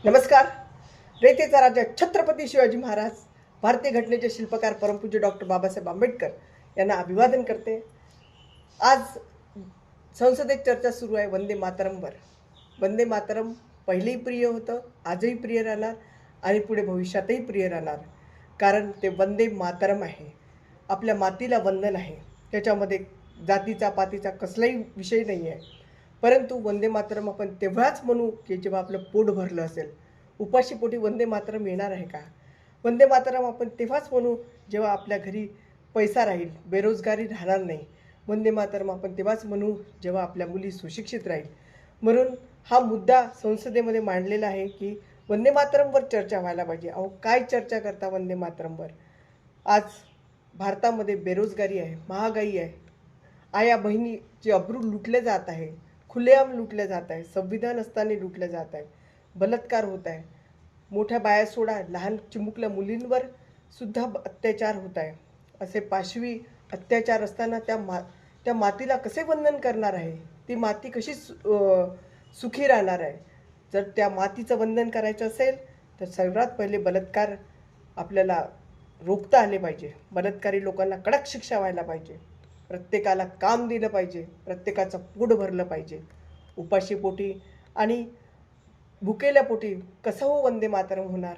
नमस्कार. रयतेचा राजा छत्रपती शिवाजी महाराज, भारतीय घटनेचे शिल्पकार परमपूज्य डॉक्टर बाबासाहेब आंबेडकर यांना अभिवादन करते. आज संसदेत चर्चा सुरू आहे वंदे मातरमवर. वंदे मातरम पहिलेही प्रिय होतं, आजही प्रिय राहणार आणि पुढे भविष्यातही प्रिय राहणार. कारण ते वंदे मातरम आहे. आपल्या मातीला वंदन आहे. त्याच्यामध्ये जातीचा पातीचा कसलाही विषय नाही आहे. परंतु वंदे मातरम आपण तेव्हाच म्हणू की जेव्हा आपलं पोट भरलं असेल. उपाशीपोटी वंदे मातरम येणार आहे का? वंदे मातरम आपण तेव्हाच म्हणू जेव्हा आपल्या घरी पैसा राहील, बेरोजगारी राहणार नाही. वंदे मातरम आपण तेव्हाच म्हणू जेव्हा आपल्या मुली सुशिक्षित राहील. म्हणून हा मुद्दा संसदेमध्ये मांडलेला आहे की वंदे मातरमवर चर्चा व्हायला पाहिजे. अहो, काय चर्चा करता वंदे मातरमवर? आज भारतामध्ये बेरोजगारी आहे, महागाई आहे, आया बहिणीचे अब्रू लुटले जात आहे, खुलेआम लुटले जात आहे, संविधान असताना लुटले जात आहे, बलात्कार होत आहे, मोठ्या बाया सोडा लहान चिमुकल्या मुलींवर सुद्धा अत्याचार होत आहे. असे पाशवी अत्याचार असताना त्या मातीला कसे वंदन करणार आहे? ती माती कशी सुखी राहणार आहे? जर त्या मातीचं वंदन करायचं असेल तर सर्वात पहिले बलात्कार आपल्याला रोखता आले पाहिजे. बलात्कारी लोकांना कडक शिक्षा व्हायला पाहिजे. प्रत्येकाला काम दिलं पाहिजे. प्रत्येकाचं पोट भरलं पाहिजे. उपाशीपोटी आणि भुकेल्या पोटी कसं हो वंदे मातरम होणार?